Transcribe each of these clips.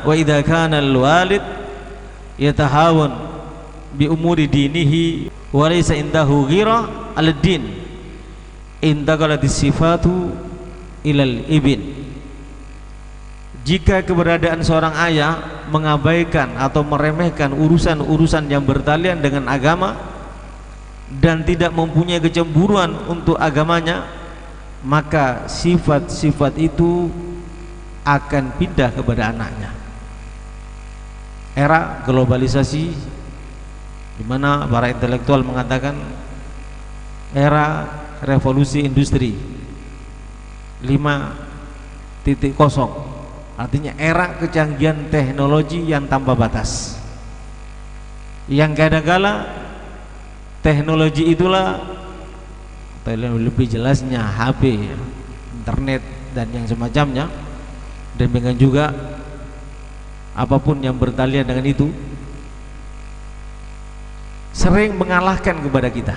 wa idza kana al-walid yatahawan bi umuri dinihi wa laysa indahu ghira al-din intaqalat sifatu ilal ibn. Jika keberadaan seorang ayah mengabaikan atau meremehkan urusan-urusan yang bertalian dengan agama dan tidak mempunyai kecemburuan untuk agamanya, maka sifat-sifat itu akan pindah kepada anaknya. Era globalisasi di mana para intelektual mengatakan era revolusi industri 5.0, artinya era kecanggihan teknologi yang tanpa batas, yang kadangkala teknologi itulah, atau lebih jelasnya HP, internet dan yang semacamnya, demikian juga apapun yang bertalian dengan itu, sering mengalahkan kepada kita.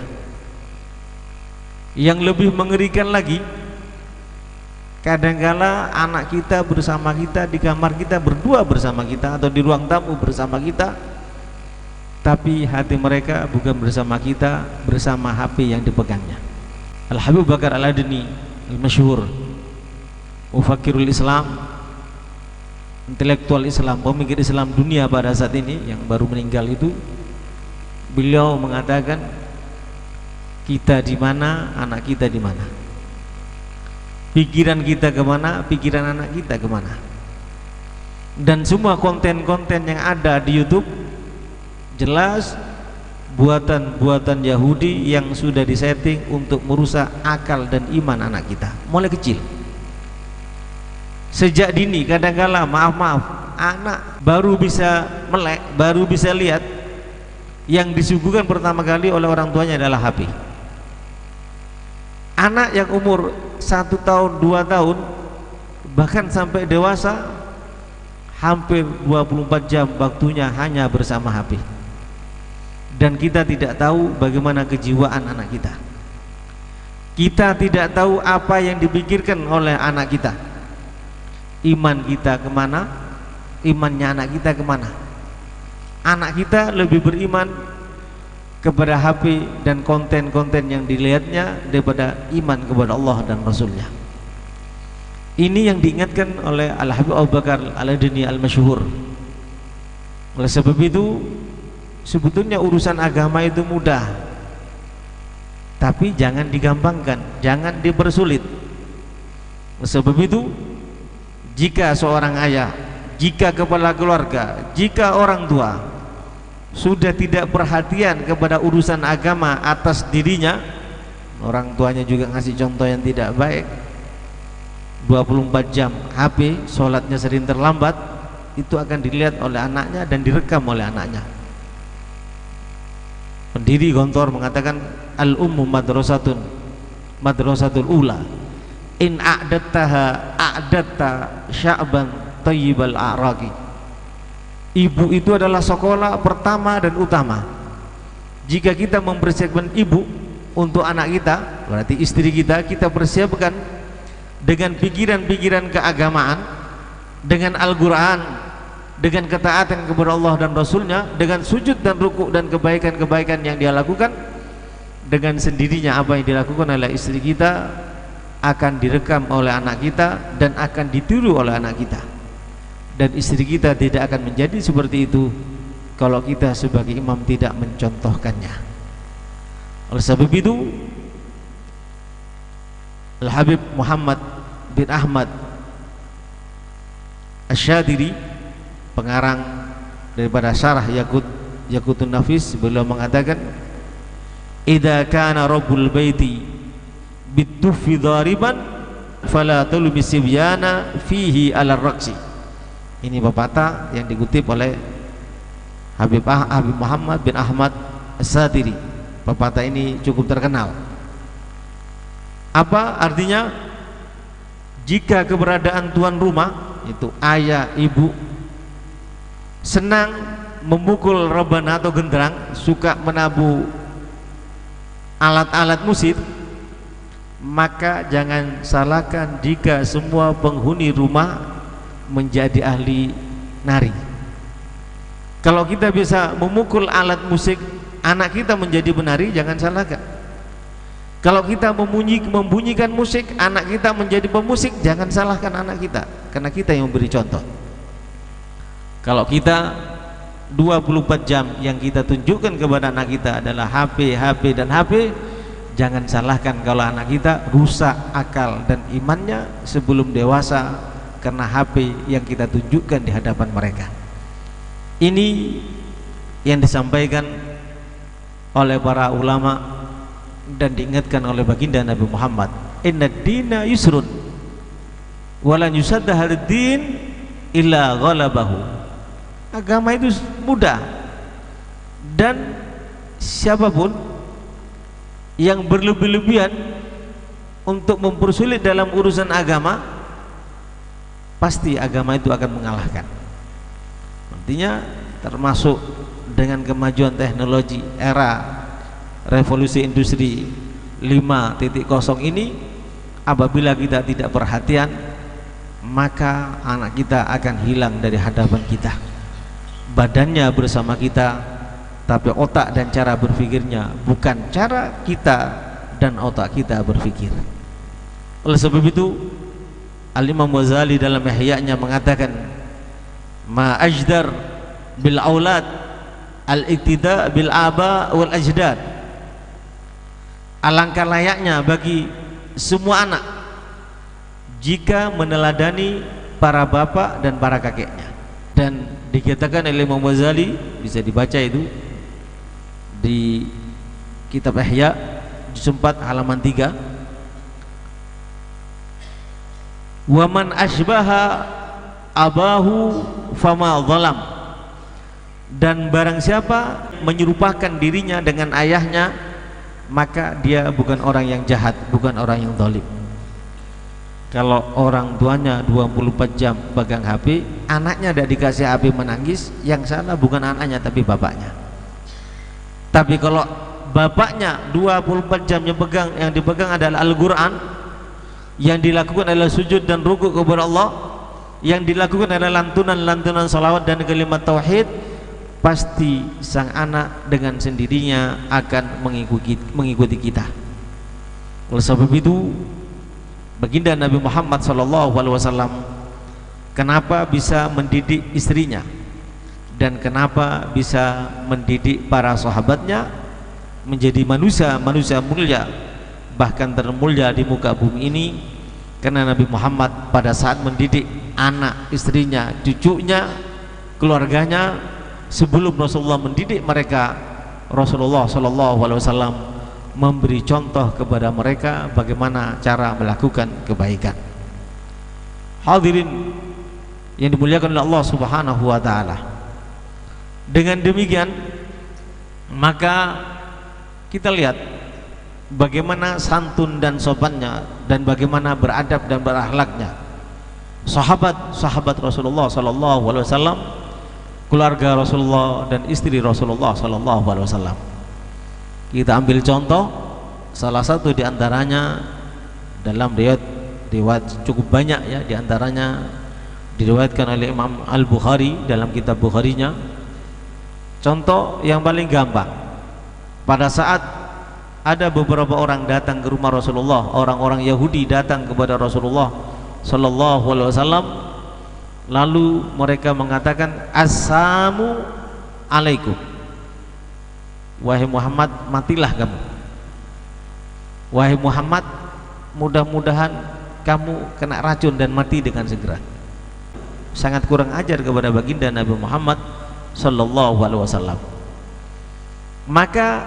Yang lebih mengerikan lagi, kadangkala anak kita bersama kita di kamar kita, berdua bersama kita, atau di ruang tamu bersama kita, tapi hati mereka bukan bersama kita, bersama HP yang dipegangnya. Al-Habib Bakar Al-Adni al-masyhur, mufakirul Islam, intelektual Islam, pemikir Islam dunia pada saat ini yang baru meninggal itu, beliau mengatakan, kita di mana, anak kita di mana. Pikiran kita kemana, pikiran anak kita kemana. Dan semua konten-konten yang ada di YouTube jelas buatan-buatan Yahudi yang sudah disetting untuk merusak akal dan iman anak kita mulai kecil. Sejak dini kadangkala maaf anak baru bisa melek, baru bisa lihat, yang disuguhkan pertama kali oleh orang tuanya adalah HP. Anak yang umur 1 tahun, 2 tahun, bahkan sampai dewasa, hampir 24 jam waktunya hanya bersama HP. Dan kita tidak tahu bagaimana kejiwaan anak kita. Kita tidak tahu apa yang dipikirkan oleh anak kita. Iman kita kemana, imannya anak kita kemana. Anak kita lebih beriman kepada HP dan konten-konten yang dilihatnya daripada iman kepada Allah dan Rasulnya. Ini yang diingatkan oleh Al-Habib Abu Bakar Al-Adni al-masyhur. Oleh sebab itu, sebetulnya urusan agama itu mudah, tapi jangan digampangkan, jangan dipersulit. Oleh sebab itu, jika seorang ayah, jika kepala keluarga, jika orang tua sudah tidak perhatian kepada urusan agama atas dirinya, orang tuanya juga ngasih contoh yang tidak baik, 24 jam HP, sholatnya sering terlambat, itu akan dilihat oleh anaknya dan direkam oleh anaknya. Pendiri Gontor mengatakan, al-ummu madrasatun, madrasatul ula, in a'dattaha a'datta sya'ban tayyibal a'raqi. Ibu itu adalah sekolah pertama dan utama. Jika kita mempersiapkan ibu untuk anak kita, berarti istri kita, kita persiapkan dengan pikiran-pikiran keagamaan, dengan Al-Quran, dengan ketaatan kepada Allah dan Rasulnya, dengan sujud dan rukuk dan kebaikan-kebaikan yang dia lakukan, dengan sendirinya apa yang dilakukan oleh istri kita akan direkam oleh anak kita dan akan ditiru oleh anak kita. Dan istri kita tidak akan menjadi seperti itu kalau kita sebagai imam tidak mencontohkannya. Oleh sebab itu, Al-Habib Muhammad bin Ahmad Asy-Syadili, pengarang daripada syarah Yaqutun Nafis, beliau mengatakan, idza kana rabbul baiti bitufi dhariban fala tulmi sibyana fihi ala raqsi. Ini pepatah yang dikutip oleh Habib Muhammad bin Ahmad As-Syadili. Pepatah ini cukup terkenal. Apa artinya? Jika keberadaan tuan rumah, itu ayah, ibu, senang memukul rebana atau genderang, suka menabuh alat-alat musik, maka jangan salahkan jika semua penghuni rumah menjadi ahli nari. Kalau kita bisa memukul alat musik, anak kita menjadi penari, jangan salahkan. Kalau kita membunyikan musik, anak kita menjadi pemusik, jangan salahkan anak kita, karena kita yang memberi contoh. Kalau kita 24 jam yang kita tunjukkan kepada anak kita adalah HP, dan HP, jangan salahkan kalau anak kita rusak akal dan imannya sebelum dewasa karena HP yang kita tunjukkan di hadapan mereka. Ini yang disampaikan oleh para ulama dan diingatkan oleh baginda Nabi Muhammad, inna dina yusrun walan yusadda hal-din illa ghalabahu. Agama itu mudah, dan siapapun yang berlebih-lebihan untuk mempersulit dalam urusan agama, pasti agama itu akan mengalahkan. Artinya termasuk dengan kemajuan teknologi era revolusi industri 5.0 ini, apabila kita tidak perhatian, maka anak kita akan hilang dari hadapan kita. Badannya bersama kita, tapi otak dan cara berpikirnya bukan cara kita dan otak kita berpikir. Oleh sebab itu, Al-Imam Ghazali dalam Ihya'nya mengatakan, ma ajdar bil aulad al-iktida bil aba wal ajdad. Alangkah layaknya bagi semua anak jika meneladani para bapak dan para kakeknya. Dan dikatakan oleh Imam Ghazali, bisa dibaca itu di kitab Ihya juz 4 halaman 3, wa man asbaha abahu fama zalam, dan barang siapa menyerupakan dirinya dengan ayahnya, maka dia bukan orang yang jahat, bukan orang yang zalim. Kalau orang tuanya 24 jam pegang HP, anaknya tidak dikasih HP menangis, yang salah bukan anaknya tapi bapaknya. Tapi kalau bapaknya 24 jam yang dipegang adalah Al-Quran, yang dilakukan adalah sujud dan rukuk kepada Allah, yang dilakukan adalah lantunan-lantunan salawat dan kalimat tauhid, pasti sang anak dengan sendirinya akan mengikuti kita. Oleh sebab itu, baginda Nabi Muhammad SAW kenapa bisa mendidik istrinya dan kenapa bisa mendidik para sahabatnya menjadi manusia mulia, bahkan termulia di muka bumi ini, karena Nabi Muhammad pada saat mendidik anak, istrinya, cucunya, keluarganya, sebelum Rasulullah mendidik mereka, Rasulullah SAW memberi contoh kepada mereka bagaimana cara melakukan kebaikan. Hadirin yang dimuliakan oleh Allah Subhanahu wa taala. Dengan demikian, maka kita lihat bagaimana santun dan sopannya dan bagaimana beradab dan berakhlaknya sahabat Rasulullah sallallahu alaihi wasallam, keluarga Rasulullah dan istri Rasulullah sallallahu alaihi wasallam. Kita ambil contoh salah satu di antaranya dalam riwayat cukup banyak ya, di antaranya diriwayatkan oleh Imam Al-Bukhari dalam kitab Bukharinya. Contoh yang paling gampang, pada saat ada beberapa orang datang ke rumah Rasulullah, orang-orang Yahudi datang kepada Rasulullah sallallahu alaihi wasallam, lalu mereka mengatakan, assalamu alaikum, wahai Muhammad, matilah kamu. Wahai Muhammad, mudah-mudahan kamu kena racun dan mati dengan segera. Sangat kurang ajar kepada baginda Nabi Muhammad sallallahu alaihi wasallam. Maka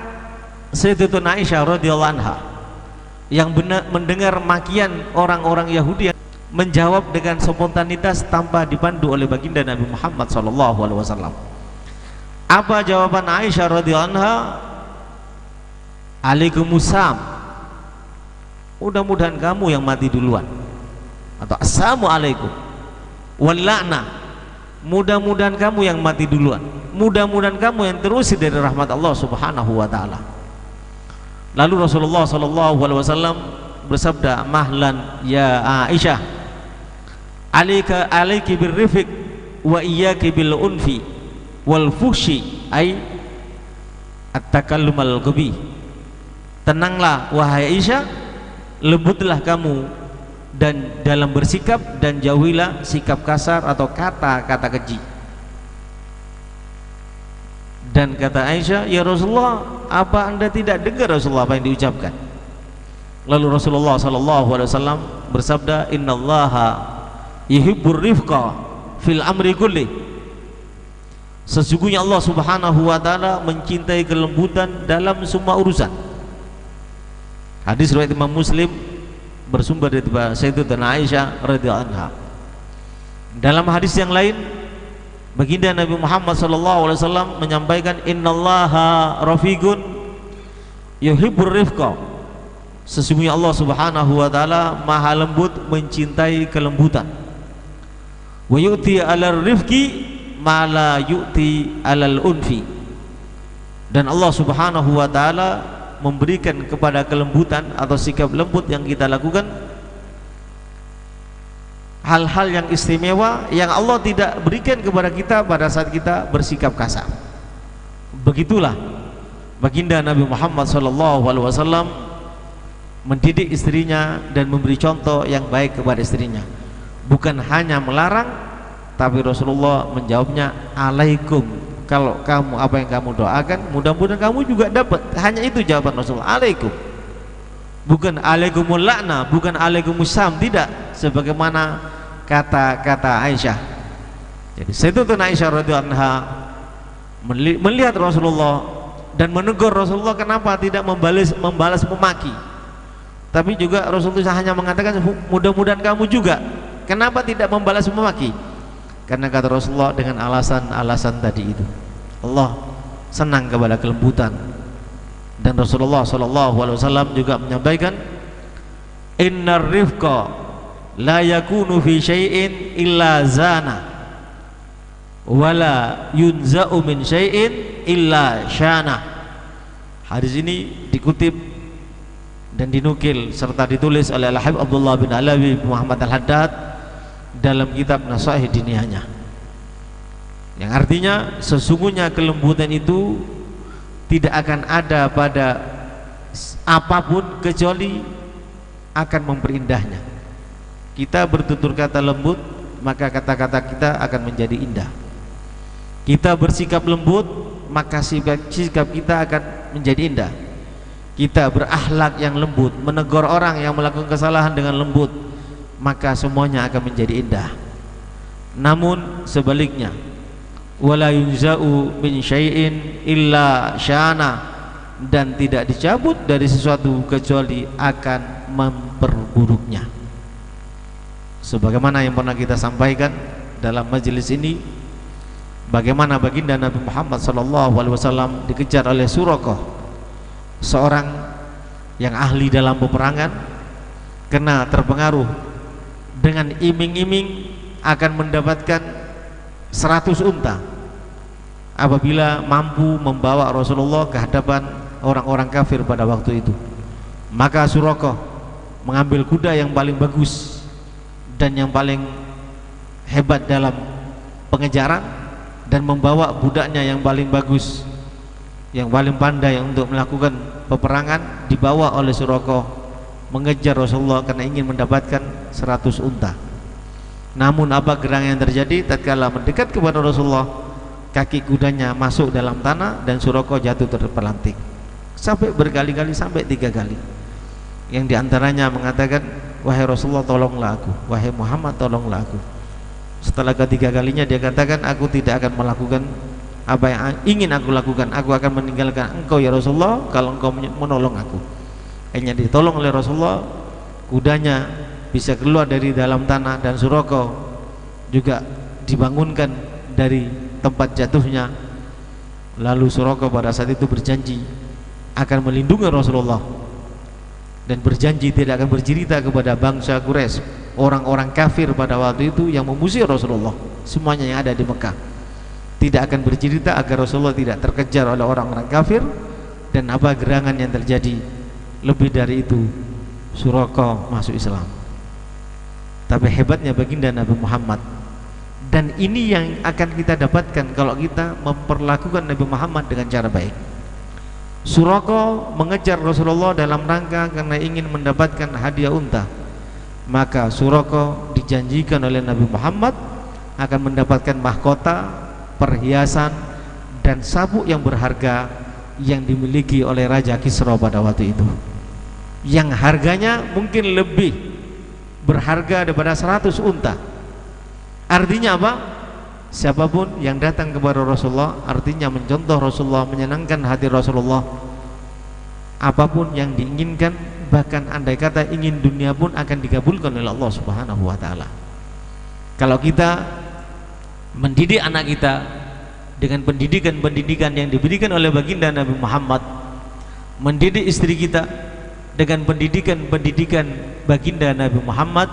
Sayyidatuna Aisyah radhiyallahu anha yang mendengar makian orang-orang Yahudi menjawab dengan spontanitas tanpa dipandu oleh baginda Nabi Muhammad sallallahu alaihi wasallam. Apa jawaban Aisyah radhiyallahu anha? Alaikumussalam, mudah-mudahan kamu yang mati duluan. Atau assalamualaikum walla'na, mudah-mudahan kamu yang mati duluan, mudah-mudahan kamu yang terusir dari rahmat Allah Subhanahu wa taala. Lalu Rasulullah sallallahu alaihi wasallam bersabda, mahlan ya Aisyah, alaiki birrifiq wa iyyaki bil unfi wal fuhshi ai at-takallum al-ghabi. Tenanglah wahai Aisyah, lembutlah kamu dan dalam bersikap, dan jauhilah sikap kasar atau kata-kata keji. Dan kata Aisyah, ya Rasulullah, apa anda tidak dengar Rasulullah apa yang diucapkan? Lalu Rasulullah SAW bersabda, innallaha yuhibbur rifqa fil amri kulli. Sesungguhnya Allah Subhanahu wa taala mencintai kelembutan dalam semua urusan. Hadis riwayat Imam Muslim bersumber dari Sayyidatuna Aisyah radhiyallahu anha. Dalam hadis yang lain, baginda Nabi Muhammad SAW menyampaikan, innallaha rafiqun yuhibbur rifqa. Sesungguhnya Allah Subhanahu wa taala maha lembut, mencintai kelembutan. Wa yu'ti 'alal rifqi ma la yu'ti 'alal unfi. Dan Allah Subhanahu wa taala memberikan kepada kelembutan atau sikap lembut yang kita lakukan hal-hal yang istimewa yang Allah tidak berikan kepada kita pada saat kita bersikap kasar. Begitulah baginda Nabi Muhammad SAW mendidik istrinya dan memberi contoh yang baik kepada istrinya. Bukan hanya melarang, tapi Rasulullah menjawabnya, alaikum. Kalau kamu apa yang kamu doakan, mudah-mudahan kamu juga dapat. Hanya itu jawaban Rasulullah, alaikum. Bukan alaikumul la'na, bukan alaikumussalam, tidak sebagaimana kata-kata Aisyah. Jadi Sayyidatuna Aisyah radhiyallahu anha melihat Rasulullah dan menegur Rasulullah kenapa tidak membalas memaki. Tapi juga Rasulullah hanya mengatakan, mudah-mudahan kamu juga. Kenapa tidak membalas memaki? Karena kata Rasulullah, dengan alasan-alasan tadi itu. Allah senang kepada kelembutan. Dan Rasulullah SAW juga menyampaikan, innar rifqa la yakunu fi syai'in illa zana wala yunza'u min syai'in illa syana. Hadis ini dikutip dan dinukil serta ditulis oleh Al-Habib Abdullah bin Alawi Muhammad Al-Haddad dalam kitab Nasaih Diniyahnya, yang artinya sesungguhnya kelembutan itu tidak akan ada pada apapun kecuali akan memperindahnya. Kita bertutur kata lembut, maka kata-kata kita akan menjadi indah. Kita bersikap lembut, maka sikap kita akan menjadi indah. Kita berakhlak yang lembut, menegur orang yang melakukan kesalahan dengan lembut, maka semuanya akan menjadi indah. Namun sebaliknya, wala yunza'u min syai'in illa syana, dan tidak dicabut dari sesuatu kecuali akan memperburuknya. Sebagaimana yang pernah kita sampaikan dalam majelis ini, bagaimana baginda Nabi Muhammad SAW dikejar oleh Suraqah, seorang yang ahli dalam peperangan, karena terpengaruh dengan iming-iming akan mendapatkan 100 unta apabila mampu membawa Rasulullah ke hadapan orang-orang kafir pada waktu itu. Maka Suraqah mengambil kuda yang paling bagus dan yang paling hebat dalam pengejaran, dan membawa budaknya yang paling bagus, yang paling pandai untuk melakukan peperangan, dibawa oleh Suraqah mengejar Rasulullah karena ingin mendapatkan 100 unta. Namun apa gerangan yang terjadi? Tatkala mendekat kepada Rasulullah, kaki kudanya masuk dalam tanah dan Suraqah jatuh terpelanting. Sampai berkali-kali, sampai 3 kali. Yang diantaranya mengatakan, wahai Rasulullah tolonglah aku, wahai Muhammad tolonglah aku. Setelah ketiga kalinya dia katakan, aku tidak akan melakukan apa yang ingin aku lakukan, aku akan meninggalkan engkau ya Rasulullah kalau engkau menolong aku. Akhirnya ditolong oleh Rasulullah, kudanya bisa keluar dari dalam tanah dan Suraqah juga dibangunkan dari tempat jatuhnya. Lalu Suraqah pada saat itu berjanji akan melindungi Rasulullah dan berjanji tidak akan bercerita kepada bangsa Quraisy, orang-orang kafir pada waktu itu yang memusuhi Rasulullah, semuanya yang ada di Mekah, tidak akan bercerita agar Rasulullah tidak terkejar oleh orang-orang kafir. Dan apa gerangan yang terjadi? Lebih dari itu, Suraqah masuk Islam. Tapi hebatnya baginda Nabi Muhammad, Dan ini yang akan kita dapatkan kalau kita memperlakukan Nabi Muhammad dengan cara baik. Suraqah mengejar Rasulullah dalam rangka karena ingin mendapatkan hadiah unta. Maka Suraqah dijanjikan oleh Nabi Muhammad akan mendapatkan mahkota, perhiasan, dan sabuk yang berharga yang dimiliki oleh Raja Kisra pada waktu itu, yang harganya mungkin lebih berharga daripada 100 unta. Artinya apa? Siapapun yang datang kepada Rasulullah, artinya mencontoh Rasulullah, menyenangkan hati Rasulullah, apapun yang diinginkan, bahkan andai kata ingin dunia pun akan dikabulkan oleh Allah Subhanahu wa ta'ala. Kalau kita mendidik anak kita dengan pendidikan-pendidikan yang diberikan oleh baginda Nabi Muhammad, mendidik istri kita dengan pendidikan-pendidikan baginda Nabi Muhammad,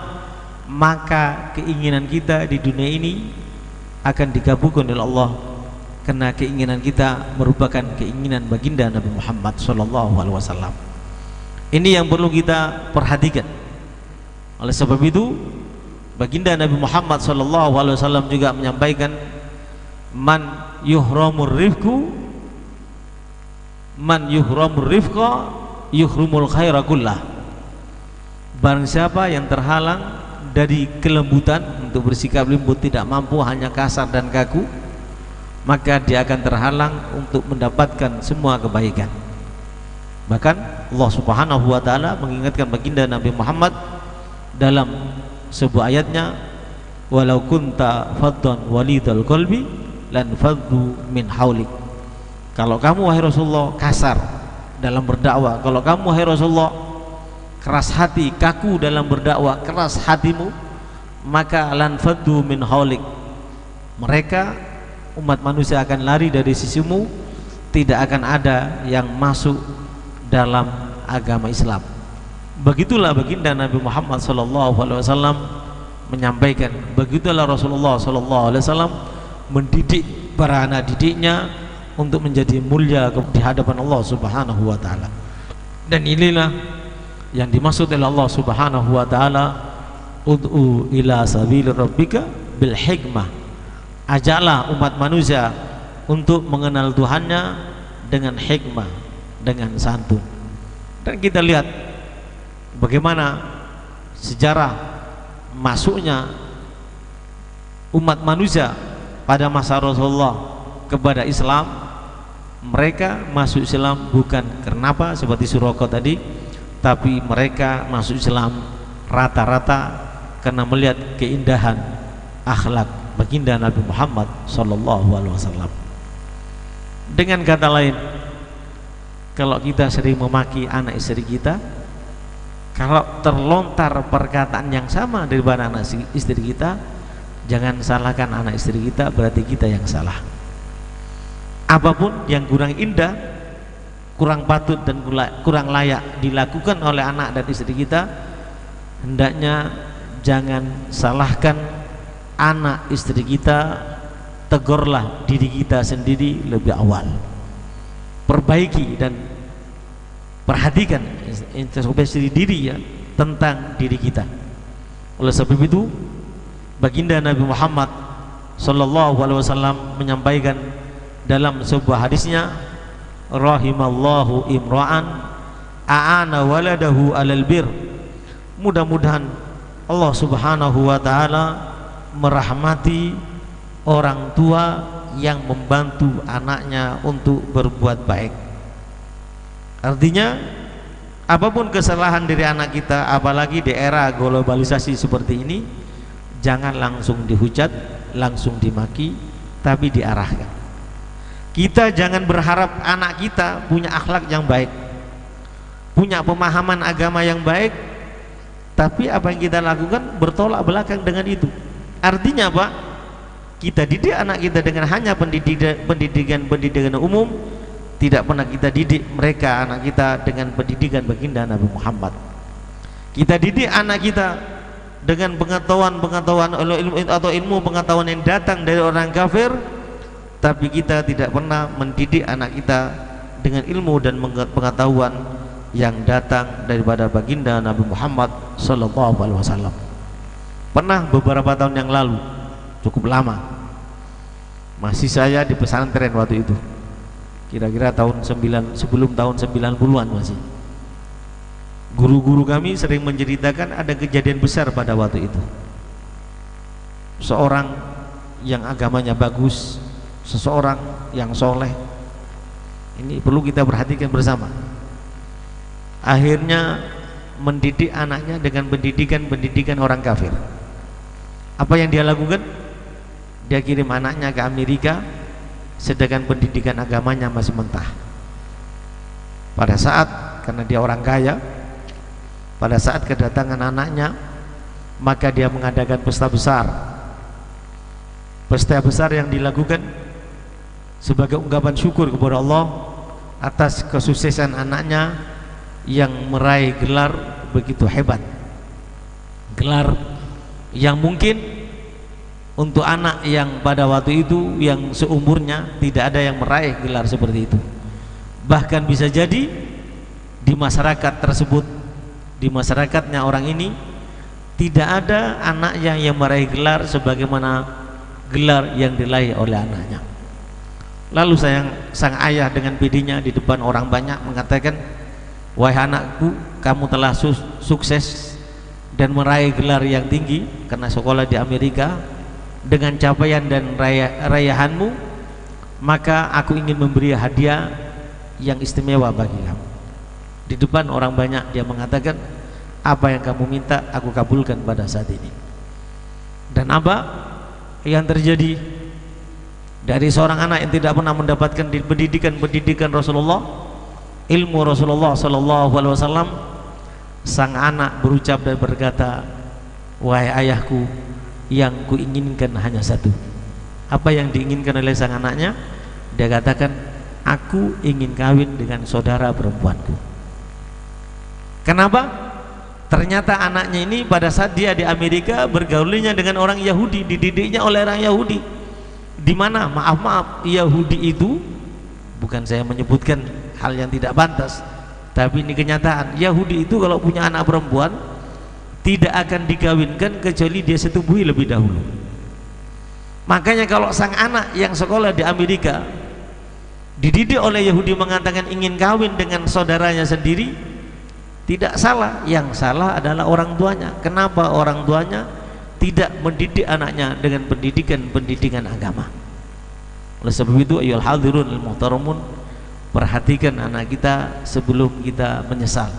maka keinginan kita di dunia ini akan dikabulkan oleh Allah, karena keinginan kita merupakan keinginan baginda Nabi Muhammad SAW. Ini yang perlu kita perhatikan. Oleh sebab itu, baginda Nabi Muhammad SAW juga menyampaikan, man yuhramur rifqa yuhrumul khaira kullah. Barang siapa yang terhalang dari kelembutan, untuk bersikap lembut, tidak mampu, hanya kasar dan kaku, maka dia akan terhalang untuk mendapatkan semua kebaikan. Bahkan Allah Subhanahu wa ta'ala mengingatkan baginda Nabi Muhammad dalam sebuah ayatnya, walau kunta faddan walidal qalbi lan faddu min haulik. Kalau kamu wahai Rasulullah kasar dalam berdakwah, kalau kamu wahai Rasulullah keras hati, kaku dalam berdakwah, keras hatimu, maka lan faddu min haulik, mereka umat manusia akan lari dari sisimu, tidak akan ada yang masuk dalam agama Islam. Begitulah baginda Nabi Muhammad SAW menyampaikan, begitulah Rasulullah SAW mendidik para anak didiknya untuk menjadi mulia di hadapan Allah Subhanahu wa ta'ala. Dan inilah yang dimaksud oleh Allah Subhanahu wa ta'ala, ud'u ila sabili rabbika bil hikmah, ajaklah umat manusia untuk mengenal Tuhannya dengan hikmah, dengan santun. Dan kita lihat bagaimana sejarah masuknya umat manusia pada masa Rasulullah kepada Islam. Mereka masuk Islam bukan karena apa, seperti Suraqah tadi, tapi mereka masuk Islam rata-rata karena melihat keindahan akhlak baginda Nabi Muhammad SAW. Dengan kata lain, kalau kita sering memaki anak istri kita, kalau terlontar perkataan yang sama daripada anak istri kita, jangan salahkan anak istri kita, berarti kita yang salah. Apapun yang kurang indah, kurang patut dan kurang layak dilakukan oleh anak dan istri kita, hendaknya jangan salahkan anak istri kita, tegurlah diri kita sendiri lebih awal. Perbaiki dan perhatikan introspeksi diri ya, tentang diri kita. Oleh sebab itu, baginda Nabi Muhammad SAW menyampaikan dalam sebuah hadisnya, rahimallahu imra'an a'ana waladahu alal bir. Mudah-mudahan Allah Subhanahu wa ta'ala merahmati orang tua yang membantu anaknya untuk berbuat baik. Artinya apapun kesalahan dari anak kita, apalagi di era globalisasi seperti ini, jangan langsung dihujat, langsung dimaki, tapi diarahkan. Kita jangan berharap anak kita punya akhlak yang baik, punya pemahaman agama yang baik, tapi apa yang kita lakukan bertolak belakang dengan itu. Artinya apa? Kita didik anak kita dengan hanya pendidikan umum, tidak pernah kita didik mereka, anak kita, dengan pendidikan baginda Nabi Muhammad. Kita didik anak kita dengan pengetahuan atau ilmu pengetahuan yang datang dari orang kafir, tapi kita tidak pernah mendidik anak kita dengan ilmu dan pengetahuan yang datang daripada baginda Nabi Muhammad SAW. Pernah beberapa tahun yang lalu cukup lama. Masih saya di pesantren waktu itu, kira-kira sebelum tahun 90-an masih. Guru-guru kami sering menceritakan ada kejadian besar pada waktu itu. Seorang yang agamanya bagus, seseorang yang soleh, ini perlu kita perhatikan bersama, akhirnya mendidik anaknya dengan pendidikan orang kafir. Apa yang dia lakukan? Dia kirim anaknya ke Amerika, sedangkan pendidikan agamanya masih mentah. Pada saat, karena dia orang kaya, pada saat kedatangan anaknya, maka dia mengadakan pesta besar. Pesta besar yang dilakukan sebagai ungkapan syukur kepada Allah atas kesuksesan anaknya yang meraih gelar begitu hebat, gelar yang mungkin untuk anak yang pada waktu itu yang seumurnya tidak ada yang meraih gelar seperti itu. Bahkan bisa jadi di masyarakat tersebut, di masyarakatnya orang ini, tidak ada anak yang meraih gelar sebagaimana gelar yang diraih oleh anaknya. Lalu sang ayah dengan pedenya di depan orang banyak mengatakan, wahai anakku, kamu telah sukses dan meraih gelar yang tinggi karena sekolah di Amerika. Dengan capaian dan rayahanmu, maka aku ingin memberi hadiah yang istimewa bagi kamu. Di depan orang banyak dia mengatakan, apa yang kamu minta aku kabulkan pada saat ini. Dan apa yang terjadi dari seorang anak yang tidak pernah mendapatkan pendidikan Rasulullah, ilmu Rasulullah SAW, sang anak berucap dan berkata, wahai ayahku, yang kuinginkan hanya satu. Apa yang diinginkan oleh sang anaknya? Dia katakan, aku ingin kawin dengan saudara perempuanku. Kenapa? Ternyata anaknya ini pada saat dia di Amerika bergaulnya dengan orang Yahudi, dididiknya oleh orang Yahudi, di mana maaf Yahudi itu, bukan saya menyebutkan hal yang tidak pantas, tapi ini kenyataan. Yahudi itu kalau punya anak perempuan tidak akan dikawinkan kecuali dia setubuhi lebih dahulu. Makanya kalau sang anak yang sekolah di Amerika dididik oleh Yahudi mengatakan ingin kawin dengan saudaranya sendiri, tidak salah. Yang salah adalah orang tuanya. Kenapa orang tuanya tidak mendidik anaknya dengan pendidikan agama? Oleh sebab itu, ayyuhal hadirun al muhtaramun, perhatikan anak kita sebelum kita menyesal.